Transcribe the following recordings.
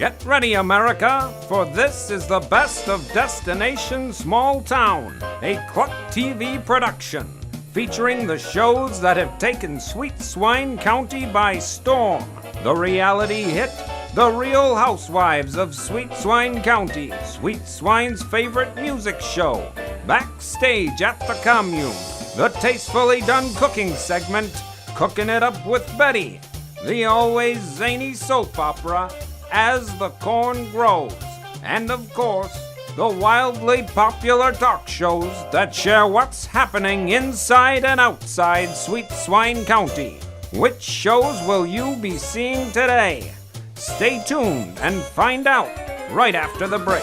Get ready, America, for this is the best of Destination Small Town, a Cluck TV production, featuring the shows that have taken Sweet Swine County by storm. The reality hit, The Real Housewives of Sweet Swine County, Sweet Swine's favorite music show, Backstage at the Commune, the tastefully done cooking segment, Cooking It Up with Betty, the always zany soap opera, As the Corn Grows, and of course, the wildly popular talk shows that share what's happening inside and outside Sweet Swine County. Which shows will you be seeing today? Stay tuned and find out right after the break.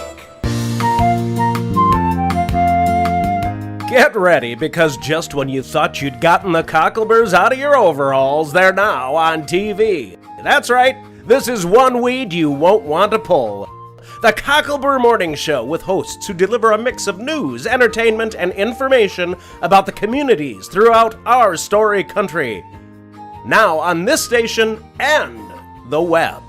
Get ready, because just when you thought you'd gotten the cockleburs out of your overalls, they're now on TV. That's right, this is one weed you won't want to pull. The Cocklebur Morning Show, with hosts who deliver a mix of news, entertainment, and information about the communities throughout our story country. Now on this station and the web.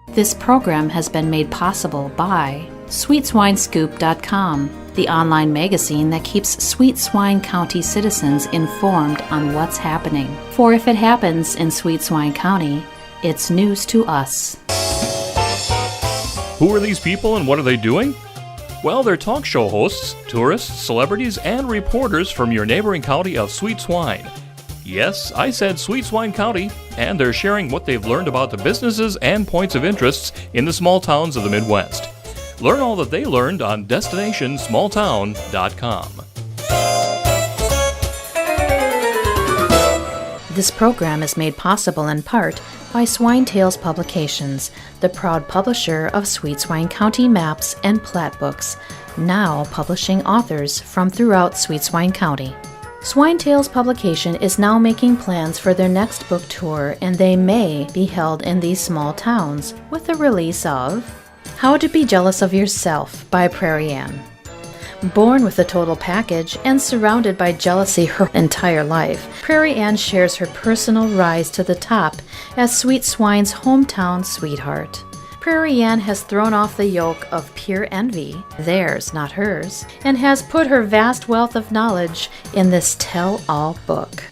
This program has been made possible by SweetSwineScoop.com, the online magazine that keeps Sweet Swine County citizens informed on what's happening. For if it happens in Sweet Swine County, it's news to us. Who are these people and what are they doing? Well, they're talk show hosts, tourists, celebrities, and reporters from your neighboring county of Sweet Swine. Yes, I said Sweet Swine County, and they're sharing what they've learned about the businesses and points of interest in the small towns of the Midwest. Learn all that they learned on DestinationSmallTown.com. This program is made possible in part by Swine Tales Publications, the proud publisher of Sweet Swine County maps and plat books, now publishing authors from throughout Sweet Swine County. Swine Tales Publication is now making plans for their next book tour, and they may be held in these small towns with the release of How to Be Jealous of Yourself by Prairie Ann. Born with a total package and surrounded by jealousy her entire life, Prairie Ann shares her personal rise to the top as Sweet Swine's hometown sweetheart. Prairie Ann has thrown off the yoke of pure envy, theirs, not hers, and has put her vast wealth of knowledge in this tell-all book.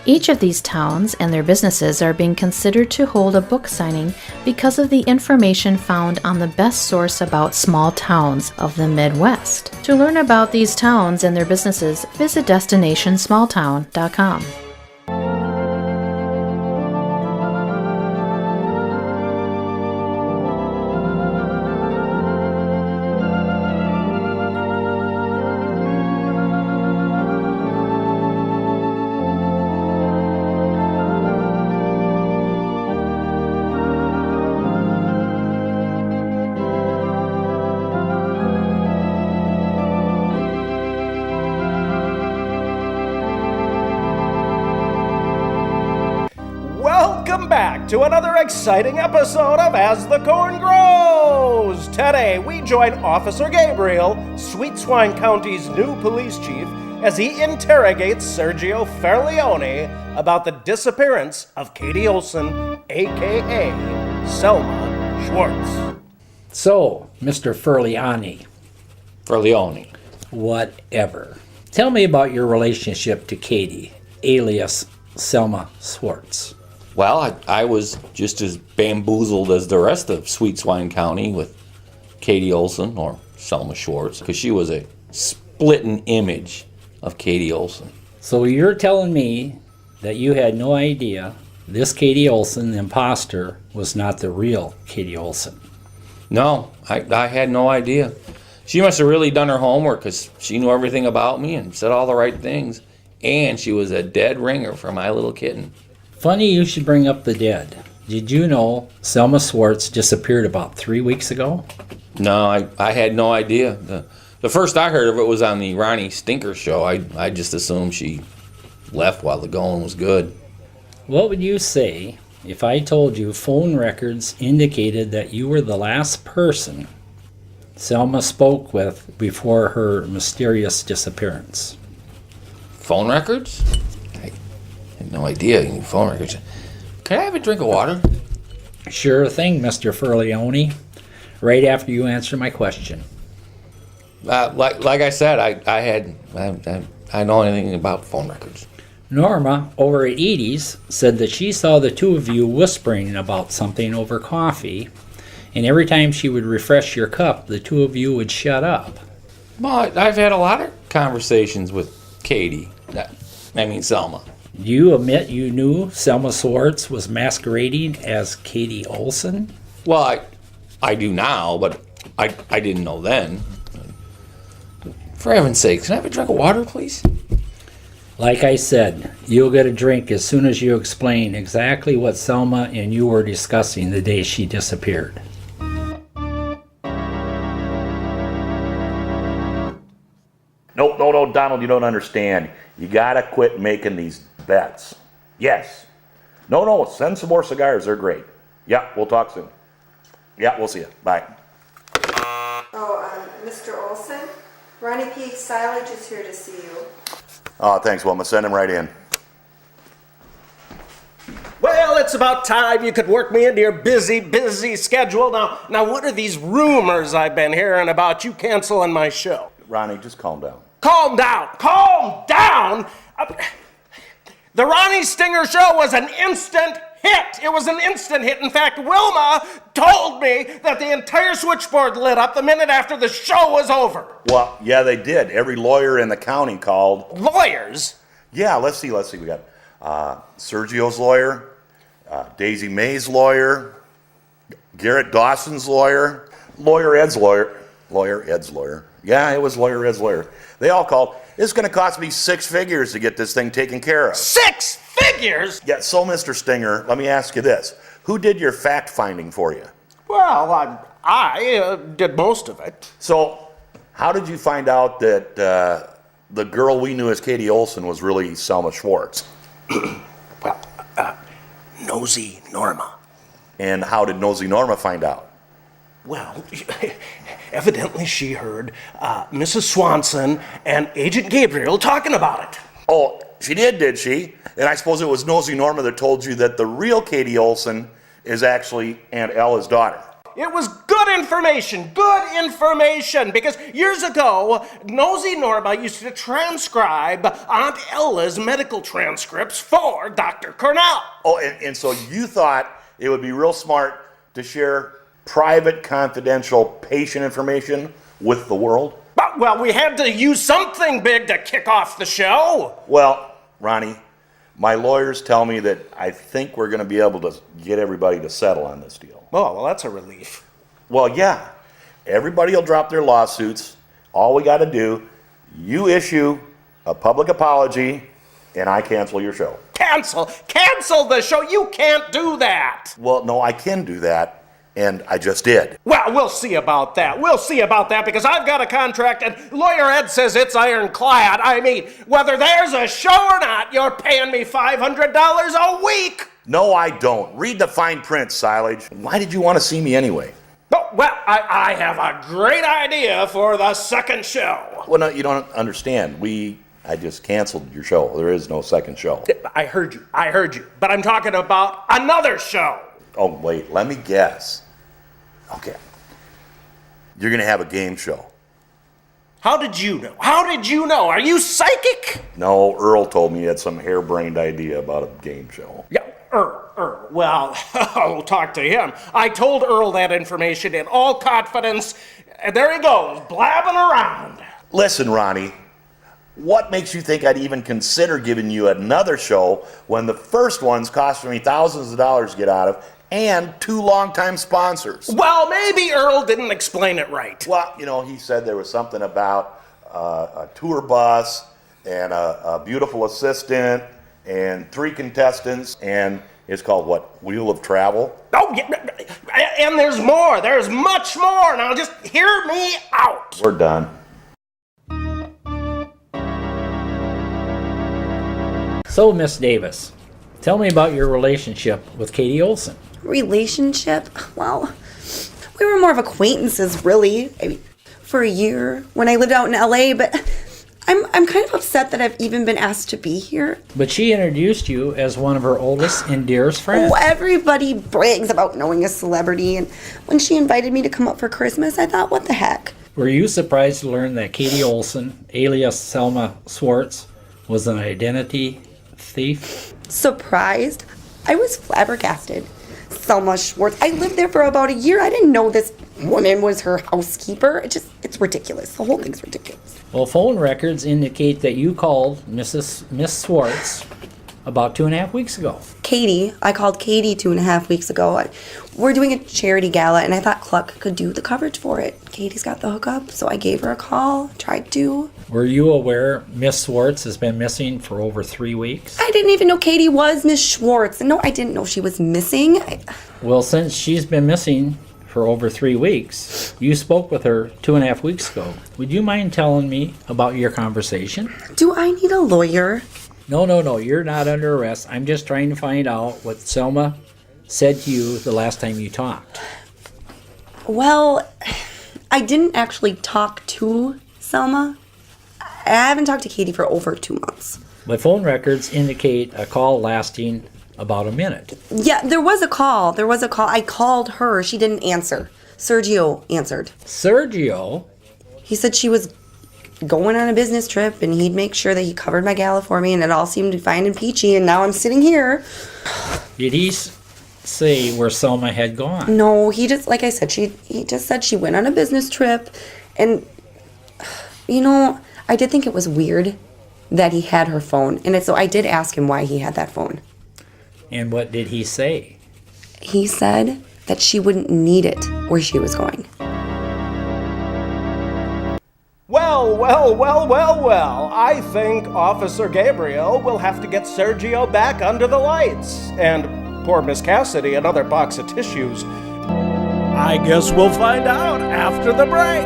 Each of these towns and their businesses are being considered to hold a book signing because of the information found on the best source about small towns of the Midwest. To learn about these towns and their businesses, visit DestinationSmallTown.com. Welcome back to another exciting episode of As the Corn Grows! Today we join Officer Gabriel, Sweet Swine County's new police chief, as he interrogates Sergio Ferlione about the disappearance of Katie Olson, a.k.a. Selma Schwartz. So, Mr. Ferlione, whatever. Tell me about your relationship to Katie, alias Selma Schwartz. Well, I was just as bamboozled as the rest of Sweet Swine County with Katie Olson, or Selma Schwartz, because she was a splitting image of Katie Olson. So you're telling me that you had no idea this Katie Olson, the imposter, was not the real Katie Olson? No, I had no idea. She must have really done her homework, because she knew everything about me and said all the right things. And she was a dead ringer for my little kitten. Funny you should bring up the dead. Did you know Selma Schwartz disappeared about 3 weeks ago? No, I had no idea. The first I heard of it was on the Ronnie Stinker show. I just assumed she left while the going was good. What would you say if I told you phone records indicated that you were the last person Selma spoke with before her mysterious disappearance? Phone records? I had no idea you need phone records. Can I have a drink of water? Sure thing, Mr. Furleone. Right after you answer my question. Like I said, I know anything about phone records. Norma, over at Edie's, said that she saw the two of you whispering about something over coffee, and every time she would refresh your cup, the two of you would shut up. Well, I've had a lot of conversations with Katie. Selma. Do you admit you knew Selma Swartz was masquerading as Katie Olson? Well, I do now, but I didn't know then. For heaven's sake, can I have a drink of water, please? Like I said, you'll get a drink as soon as you explain exactly what Selma and you were discussing the day she disappeared. No, Donald, you don't understand. You gotta quit making these bets. Yes. No, send some more cigars. They're great. Yeah, we'll talk soon. Yeah, we'll see you. Bye. Mr. Olson, Ronnie P. Silage is here to see you. Oh, thanks, Wilma. Send him right in. Well, it's about time you could work me into your busy schedule. Now, what are these rumors I've been hearing about you canceling my show? Ronnie, just calm down. Calm down! The Ronnie Stinger show was an instant hit. It was an instant hit. In fact, Wilma told me that the entire switchboard lit up the minute after the show was over. Well, yeah, they did. Every lawyer in the county called. Lawyers? Yeah, let's see. We got Sergio's lawyer, Daisy May's lawyer, Garrett Dawson's lawyer, Lawyer Ed's lawyer. Yeah, it was Lawyer Ed's lawyer. They all called. It's going to cost me 6 figures to get this thing taken care of. 6 figures? Yeah, so Mr. Stinger, let me ask you this. Who did your fact-finding for you? Well, I did most of it. So, how did you find out that the girl we knew as Katie Olson was really Selma Swartz? Nosy Norma. And how did Nosy Norma find out? Well, evidently she heard Mrs. Swanson and Agent Gabriel talking about it. Oh, she did she? And I suppose it was Nosy Norma that told you that the real Katie Olson is actually Aunt Ella's daughter. It was good information, because years ago, Nosy Norma used to transcribe Aunt Ella's medical transcripts for Dr. Cornell. Oh, and so you thought it would be real smart to share private, confidential patient information with the world? Well, we had to use something big to kick off the show. Well, Ronnie, my lawyers tell me that I think we're going to be able to get everybody to settle on this deal. Oh, well, that's a relief. Well, yeah. Everybody will drop their lawsuits. All we got to do, you issue a public apology, and I cancel your show. Cancel the show? You can't do that. Well, no, I can do that. And I just did. Well, we'll see about that. Because I've got a contract and Lawyer Ed says it's ironclad. I mean, whether there's a show or not, you're paying me $500 a week. No, I don't. Read the fine print, Silage. Why did you want to see me anyway? Oh, well, I have a great idea for the second show. Well, no, you don't understand. I just canceled your show. There is no second show. I heard you. But I'm talking about another show. Oh, wait, let me guess. Okay. You're going to have a game show. How did you know? Are you psychic? No, Earl told me he had some harebrained idea about a game show. Yeah, Earl. Well, I'll talk to him. I told Earl that information in all confidence, and there he goes, blabbing around. Listen, Ronnie, what makes you think I'd even consider giving you another show when the first one's costing me thousands of dollars to get out of, and 2 longtime sponsors? Well, maybe Earl didn't explain it right. Well, he said there was something about a tour bus and a beautiful assistant and 3 contestants, and it's called what? Wheel of Travel? Oh, yeah, and there's more. There's much more. Now just hear me out. We're done. So, Miss Davis, tell me about your relationship with Katie Olson. Relationship? Well, we were more of acquaintances, really. I mean, for a year when I lived out in LA, but I'm kind of upset that I've even been asked to be here. But she introduced you as one of her oldest and dearest friends. Oh, everybody brags about knowing a celebrity, and when she invited me to come up for Christmas, I thought, what the heck? Were you surprised to learn that Katie Olson, alias Selma Swartz, was an identity thief? Surprised? I was flabbergasted. Selma Schwartz. I lived there for about a year. I didn't know this woman was her housekeeper. It's ridiculous. The whole thing's ridiculous. Well, phone records indicate that you called Miss Swartz about 2.5 weeks ago. Katie. I called Katie 2.5 weeks ago. We're doing a charity gala, and I thought Cluck could do the coverage for it. Katie's got the hookup, so I gave her a call, tried to. Were you aware Miss Swartz has been missing for over 3 weeks? I didn't even know Katie was Miss Schwartz. No, I didn't know she was missing. Well, since she's been missing for over 3 weeks, you spoke with her 2.5 weeks ago. Would you mind telling me about your conversation? Do I need a lawyer? No, you're not under arrest. I'm just trying to find out what Selma said to you the last time you talked. Well, I didn't actually talk to Selma. I haven't talked to Katie for over 2 months. But phone records indicate a call lasting about a minute. Yeah, there was a call. I called her. She didn't answer. Sergio answered. Sergio? He said she was going on a business trip and he'd make sure that he covered my gala for me, and it all seemed fine and peachy, and now I'm sitting here. Did he say where Selma had gone? No, he just, like I said, he just said she went on a business trip, and, I did think it was weird that he had her phone, and so I did ask him why he had that phone. And what did he say? He said that she wouldn't need it where she was going. Well, I think Officer Gabriel will have to get Sergio back under the lights. And poor Miss Cassidy another box of tissues. I guess we'll find out after the break.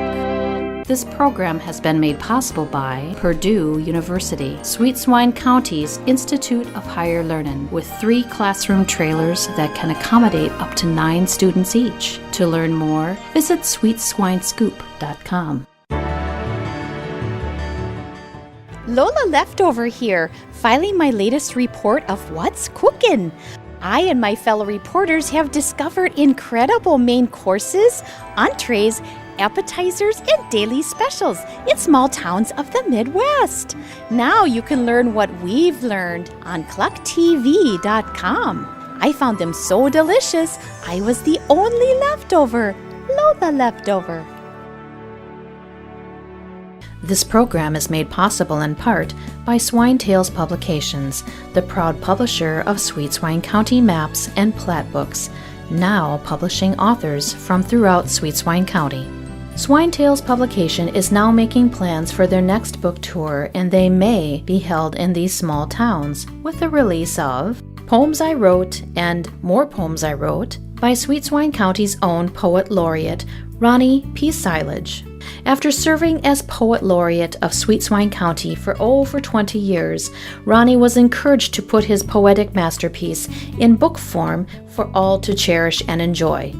This program has been made possible by Purdue University, Sweet Swine County's Institute of Higher Learning, with 3 classroom trailers that can accommodate up to 9 students each. To learn more, visit sweetswinescoop.com. Lola Leftover here, filing my latest report of what's cooking. I and my fellow reporters have discovered incredible main courses, entrees, appetizers, and daily specials in small towns of the Midwest. Now you can learn what we've learned on clucktv.com. I found them so delicious, I was the only leftover. Lola Leftover. This program is made possible in part by Swine Tales Publications, the proud publisher of Sweet Swine County maps and plat books, now publishing authors from throughout Sweet Swine County. Swine Tales Publication is now making plans for their next book tour, and they may be held in these small towns, with the release of Poems I Wrote and More Poems I Wrote by Sweet Swine County's own Poet Laureate, Ronnie P. Silage. After serving as Poet Laureate of Sweet Swine County for over 20 years, Ronnie was encouraged to put his poetic masterpiece in book form for all to cherish and enjoy.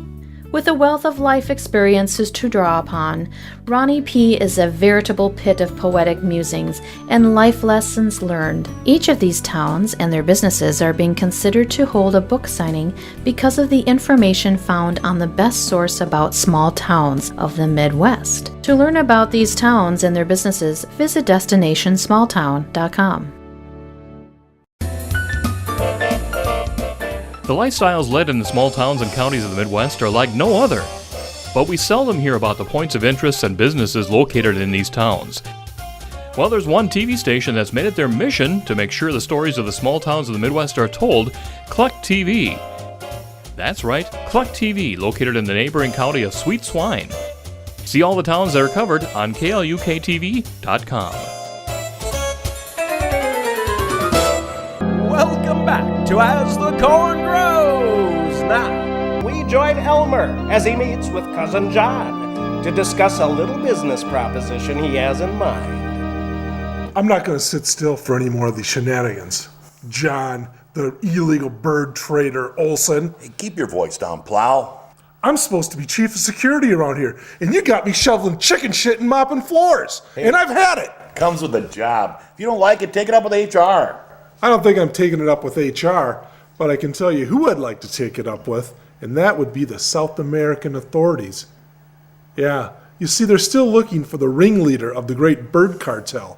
With a wealth of life experiences to draw upon, Ronnie P. is a veritable pit of poetic musings and life lessons learned. Each of these towns and their businesses are being considered to hold a book signing because of the information found on the best source about small towns of the Midwest. To learn about these towns and their businesses, visit DestinationSmallTown.com. The lifestyles led in the small towns and counties of the Midwest are like no other. But we seldom hear about the points of interest and businesses located in these towns. Well, there's one TV station that's made it their mission to make sure the stories of the small towns of the Midwest are told, Cluck TV. That's right, Cluck TV, located in the neighboring county of Sweet Swine. See all the towns that are covered on KLUKTV.com. Welcome back to As the Corn Grows. Now, we join Elmer as he meets with Cousin John to discuss a little business proposition he has in mind. I'm not going to sit still for any more of these shenanigans. John, the illegal bird trader Olson. Hey, keep your voice down, Plow. I'm supposed to be chief of security around here, and you got me shoveling chicken shit and mopping floors, and I've had it. Comes with the job. If you don't like it, take it up with HR. I don't think I'm taking it up with HR, but I can tell you who I'd like to take it up with, and that would be the South American authorities. Yeah, you see, they're still looking for the ringleader of the great bird cartel.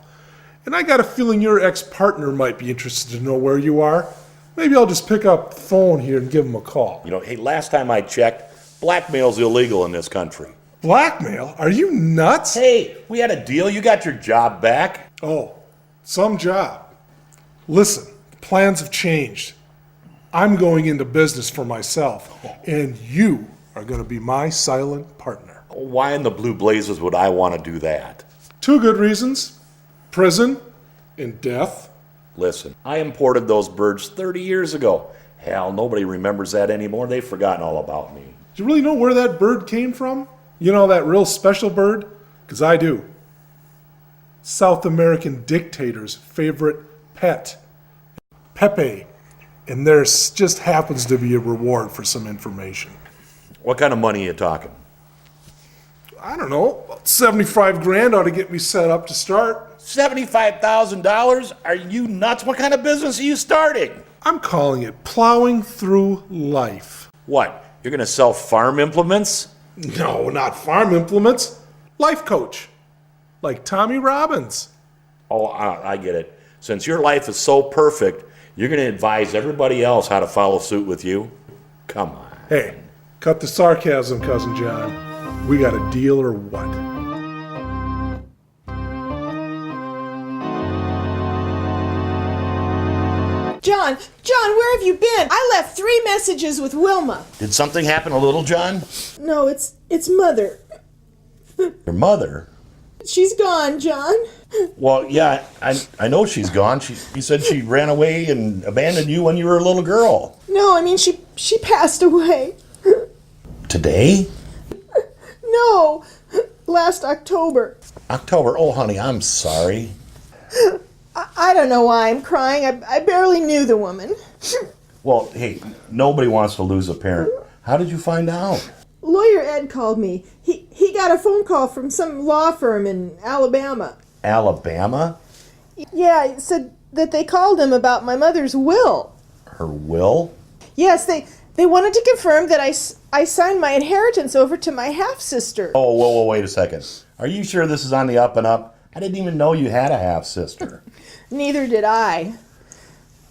And I got a feeling your ex-partner might be interested to know where you are. Maybe I'll just pick up the phone here and give him a call. Hey, last time I checked, blackmail's illegal in this country. Blackmail? Are you nuts? Hey, we had a deal. You got your job back. Oh, some job. Listen, plans have changed. I'm going into business for myself, and you are going to be my silent partner. Why in the blue blazes would I want to do that? 2 good reasons. Prison and death. Listen, I imported those birds 30 years ago. Hell, nobody remembers that anymore. They've forgotten all about me. Do you really know where that bird came from? You know, that real special bird? 'Cause I do. South American dictator's favorite pet, Pepe. And there just happens to be a reward for some information. What kind of money are you talking? I don't know, about 75 grand ought to get me set up to start. $75,000? Are you nuts? What kind of business are you starting? I'm calling it plowing through life. What? You're going to sell farm implements? No, not farm implements. Life coach. Like Tommy Robbins. Oh, I get it. Since your life is so perfect, you're going to advise everybody else how to follow suit with you? Come on. Hey, cut the sarcasm, Cousin John. We got a deal or what? John, where have you been? I left 3 messages with Wilma. Did something happen to little John? No, it's Mother. Your mother? She's gone, John. Well, yeah, I know she's gone. You said she ran away and abandoned you when you were a little girl. No, I mean she passed away. Today? No, last October. October? Oh, honey, I'm sorry. I don't know why I'm crying. I barely knew the woman. Well, hey, nobody wants to lose a parent. How did you find out? Lawyer Ed called me. He got a phone call from some law firm in Alabama. Alabama? Yeah, it said that they called him about my mother's will. Her will? Yes, they wanted to confirm that I signed my inheritance over to my half-sister. Oh, whoa, wait a second. Are you sure this is on the up and up? I didn't even know you had a half-sister. Neither did I.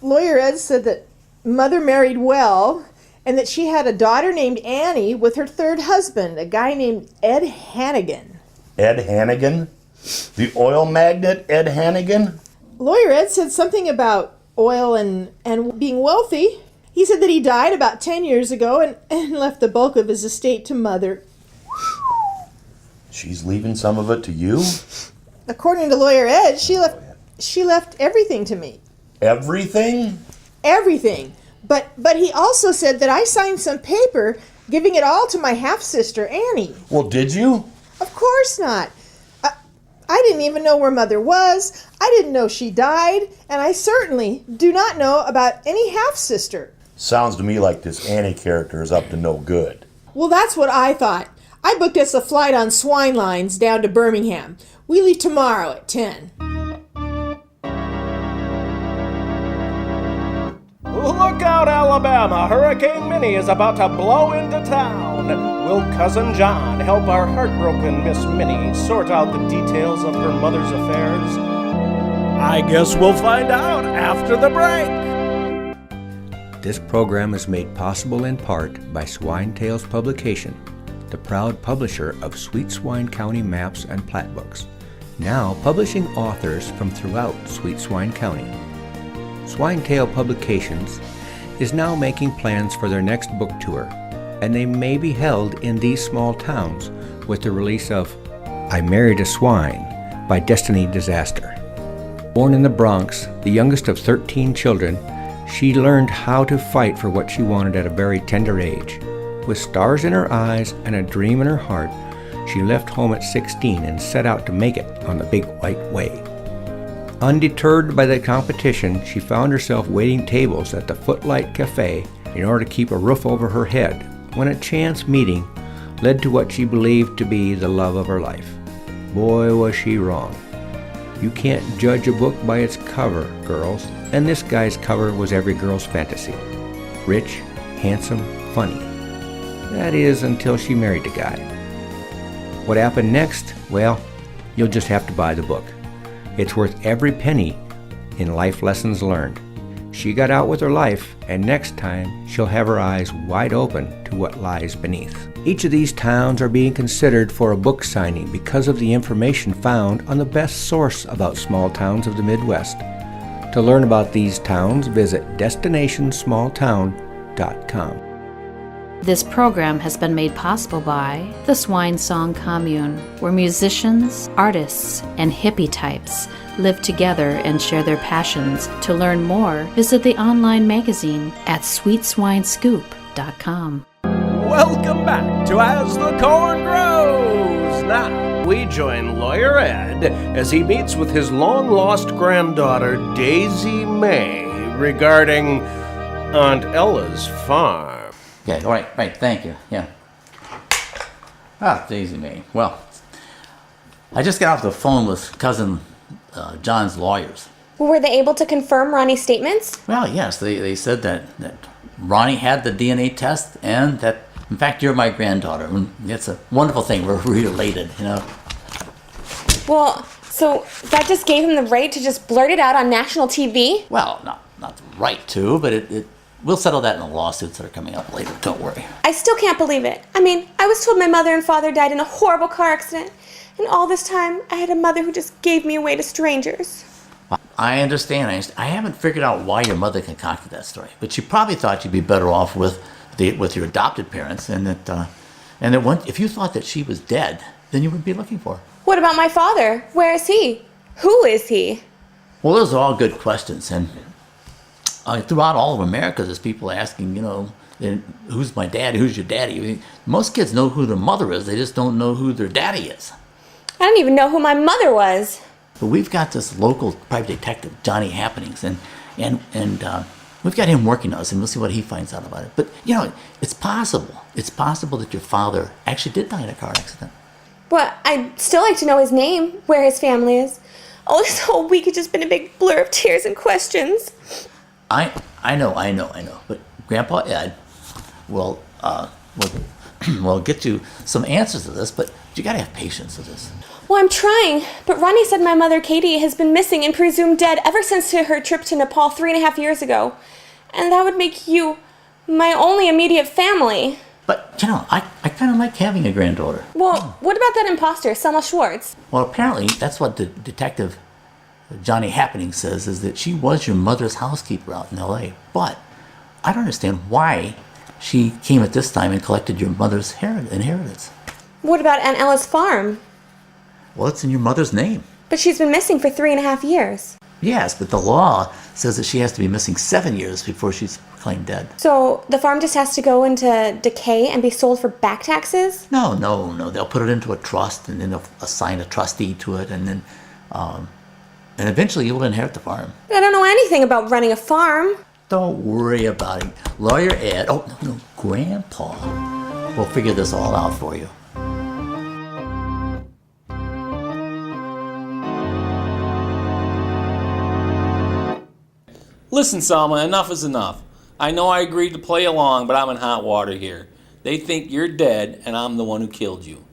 Lawyer Ed said that Mother married well, and that she had a daughter named Annie with her 3rd husband, a guy named Ed Hannigan. Ed Hannigan? The oil magnate Ed Hannigan? Lawyer Ed said something about oil and being wealthy. He said that he died about 10 years ago and left the bulk of his estate to Mother. She's leaving some of it to you? According to Lawyer Ed, she left everything to me. Everything? Everything. But he also said that I signed some paper giving it all to my half-sister, Annie. Well, did you? Of course not. I didn't even know where Mother was. I didn't know she died. And I certainly do not know about any half-sister. Sounds to me like this Annie character is up to no good. Well, that's what I thought. I booked us a flight on Swine Lines down to Birmingham. We leave tomorrow at 10. Look out, Alabama! Hurricane Minnie is about to blow into town. Will Cousin John help our heartbroken Miss Minnie sort out the details of her mother's affairs? I guess we'll find out after the break. This program is made possible in part by Swine Tales Publication, the proud publisher of Sweet Swine County maps and plat books, now publishing authors from throughout Sweet Swine County. Swinetail Publications is now making plans for their next book tour, and they may be held in these small towns with the release of I Married a Swine by Destiny Disaster. Born in the Bronx, the youngest of 13 children, she learned how to fight for what she wanted at a very tender age. With stars in her eyes and a dream in her heart, she left home at 16 and set out to make it on the Big White Way. Undeterred by the competition, she found herself waiting tables at the Footlight Cafe in order to keep a roof over her head, when a chance meeting led to what she believed to be the love of her life. Boy, was she wrong. You can't judge a book by its cover, girls, and this guy's cover was every girl's fantasy. Rich, handsome, funny. That is, until she married the guy. What happened next? Well, you'll just have to buy the book. It's worth every penny in life lessons learned. She got out with her life, and next time she'll have her eyes wide open to what lies beneath. Each of these towns are being considered for a book signing because of the information found on the best source about small towns of the Midwest. To learn about these towns, visit destinationsmalltown.com. This program has been made possible by the Swine Song Commune, where musicians, artists, and hippie types live together and share their passions. To learn more, visit the online magazine at sweetswinescoop.com. Welcome back to As the Corn Grows. Now, we join Lawyer Ed as he meets with his long-lost granddaughter, Daisy May, regarding Aunt Ella's farm. Okay, right, thank you, yeah. Daisy May. Well, I just got off the phone with cousin John's lawyers. Were they able to confirm Ronnie's statements? Well, yes, they said that Ronnie had the DNA test and that, in fact, you're my granddaughter. And it's a wonderful thing. We're related, you know. Well, so that just gave him the right to just blurt it out on national TV? Well, not the right to, but we'll settle that in the lawsuits that are coming up later. Don't worry. I still can't believe it. I mean, I was told my mother and father died in a horrible car accident. And all this time, I had a mother who just gave me away to strangers. I understand. I haven't figured out why your mother concocted that story, but she probably thought you'd be better off with your adopted parents, and that if you thought that she was dead, then you wouldn't be looking for her. What about my father? Where is he? Who is he? Well, those are all good questions, and throughout all of America, there's people asking, who's my daddy? Who's your daddy? Most kids know who their mother is. They just don't know who their daddy is. I don't even know who my mother was. But we've got this local private detective, Johnny Happenings, and we've got him working on us, and we'll see what he finds out about it. But, it's possible. It's possible that your father actually did die in a car accident. Well, I'd still like to know his name, where his family is. Oh, this whole week has just been a big blur of tears and questions. I know. But Grandpa Ed will get you some answers to this, but you gotta have patience with this. Well, I'm trying, but Ronnie said my mother, Katie, has been missing and presumed dead ever since her trip to Nepal 3.5 years ago. And that would make you my only immediate family. But, I kind of like having a granddaughter. Well, what about that imposter, Selma Schwartz? Well, apparently, that's what the detective Johnny Happening says, is that she was your mother's housekeeper out in L.A. But I don't understand why she came at this time and collected your mother's inheritance. What about Aunt Ella's farm? Well, it's in your mother's name. But she's been missing for 3.5 years. Yes, but the law says that she has to be missing 7 years before she's proclaimed dead. So the farm just has to go into decay and be sold for back taxes? No. They'll put it into a trust, and then they'll assign a trustee to it, and then and eventually you will inherit the farm. I don't know anything about running a farm. Don't worry about it. Lawyer Ed, Grandpa will figure this all out for you. Listen, Selma, enough is enough. I know I agreed to play along, but I'm in hot water here. They think you're dead, and I'm the one who killed you.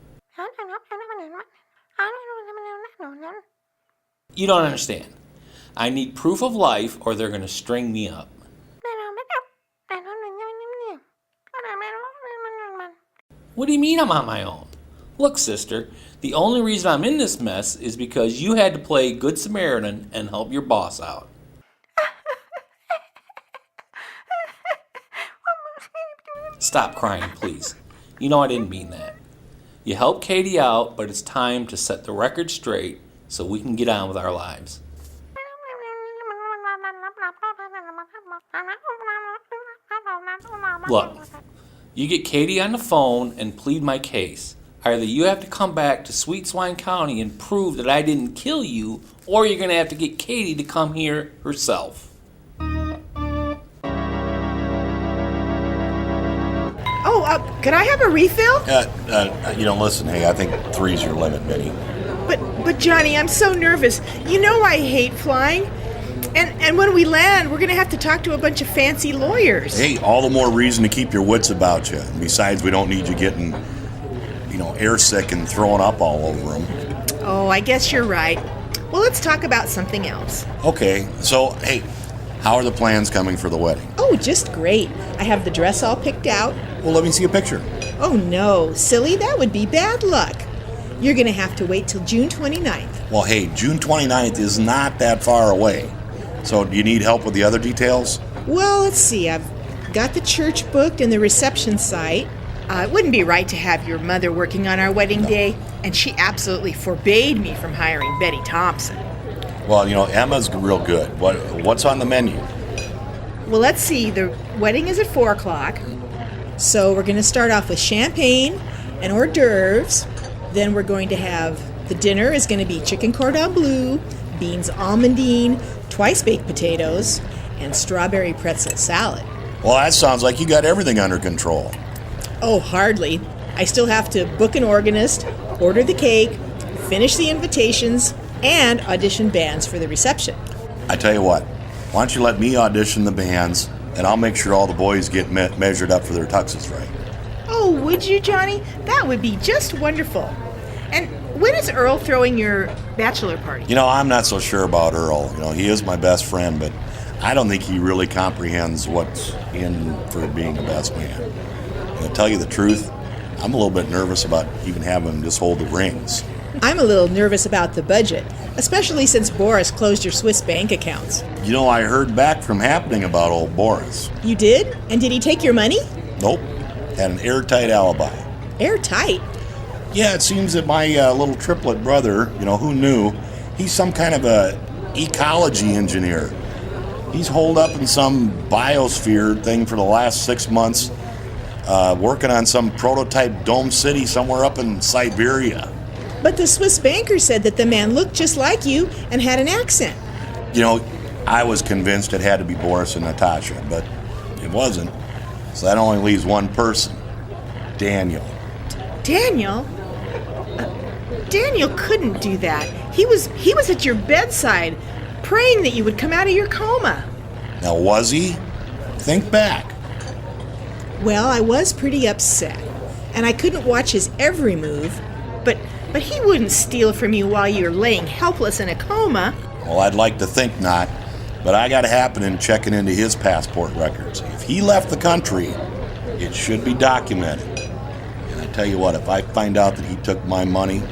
You don't understand. I need proof of life, or they're going to string me up. What do you mean I'm on my own? Look, sister, the only reason I'm in this mess is because you had to play Good Samaritan and help your boss out. Stop crying, please. You know I didn't mean that. You helped Katie out, but it's time to set the record straight so we can get on with our lives. Look, you get Katie on the phone and plead my case. Either you have to come back to Sweet Swine County and prove that I didn't kill you, or you're going to have to get Katie to come here herself. Oh, can I have a refill? Listen, hey, I think 3's your limit, Minnie. But Johnny, I'm so nervous. You know I hate flying. And when we land, we're going to have to talk to a bunch of fancy lawyers. Hey, all the more reason to keep your wits about you. And besides, we don't need you getting, airsick and throwing up all over them. Oh, I guess you're right. Well, let's talk about something else. Okay, so, hey, how are the plans coming for the wedding? Oh, just great. I have the dress all picked out. Well, let me see a picture. Oh, no, silly, that would be bad luck. You're going to have to wait till June 29th. Well, hey, June 29th is not that far away. So, do you need help with the other details? Well, let's see. I've got the church booked and the reception site. It wouldn't be right to have your mother working on our wedding day, and she absolutely forbade me from hiring Betty Thompson. Well, Emma's real good. What's on the menu? Well, let's see. The wedding is at 4 o'clock. So we're going to start off with champagne and hors d'oeuvres. Then we're going to have the dinner is going to be chicken cordon bleu, beans almondine, twice-baked potatoes, and strawberry pretzel salad. Well, that sounds like you got everything under control. Oh, hardly. I still have to book an organist, order the cake, finish the invitations, and audition bands for the reception. I tell you what, why don't you let me audition the bands, and I'll make sure all the boys get measured up for their tuxes right. Oh, would you, Johnny? That would be just wonderful. And when is Earl throwing your bachelor party? I'm not so sure about Earl. He is my best friend, but I don't think he really comprehends what's in for being a best man. And to tell you the truth, I'm a little bit nervous about even having him just hold the rings. I'm a little nervous about the budget, especially since Boris closed your Swiss bank accounts. I heard back from happening about old Boris. You did? And did he take your money? Nope. Had an airtight alibi. Airtight? Yeah, it seems that my little triplet brother, who knew, he's some kind of a ecology engineer. He's holed up in some biosphere thing for the last 6 months, working on some prototype dome city somewhere up in Siberia. But the Swiss banker said that the man looked just like you and had an accent. I was convinced it had to be Boris and Natasha, but it wasn't. So that only leaves one person, Daniel. Daniel? Daniel couldn't do that. He was at your bedside, praying that you would come out of your coma. Now, was he? Think back. Well, I was pretty upset, and I couldn't watch his every move, but he wouldn't steal from you while you were laying helpless in a coma. Well, I'd like to think not, but I got a happening checking into his passport records. If he left the country, it should be documented. And I tell you what, if I find out that he took my money,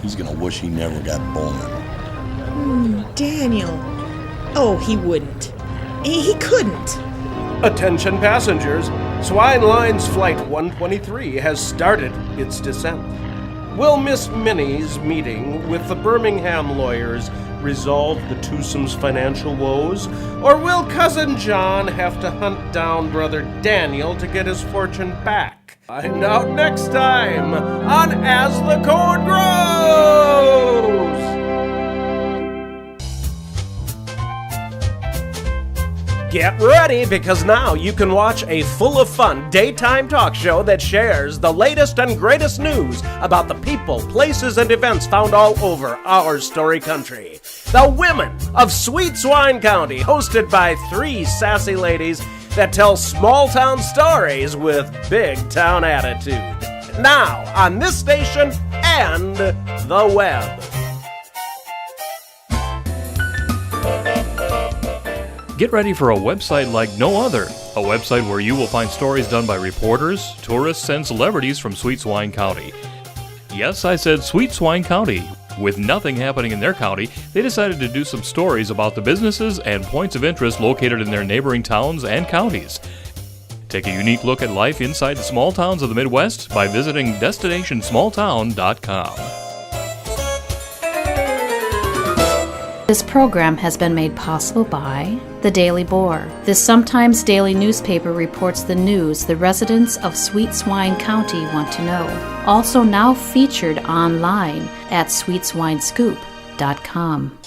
he's gonna wish he never got Bowman. Daniel. Oh, he wouldn't. He couldn't. Attention passengers, Swine Line's Flight 123 has started its descent. Will Miss Minnie's meeting with the Birmingham lawyers resolve the twosome's financial woes? Or will Cousin John have to hunt down Brother Daniel to get his fortune back? Find out next time on As the Code Grows! Get ready, because now you can watch a full-of-fun daytime talk show that shares the latest and greatest news about the people, places, and events found all over our story country. The Women of Sweet Swine County, hosted by 3 sassy ladies that tell small-town stories with big-town attitude. Now, on this station and the web. Get ready for a website like no other. A website where you will find stories done by reporters, tourists, and celebrities from Sweet Swine County. Yes, I said Sweet Swine County. With nothing happening in their county, they decided to do some stories about the businesses and points of interest located in their neighboring towns and counties. Take a unique look at life inside the small towns of the Midwest by visiting DestinationSmallTown.com. This program has been made possible by The Daily Boar. This sometimes daily newspaper reports the news the residents of Sweet Swine County want to know. Also now featured online at sweetswinescoop.com.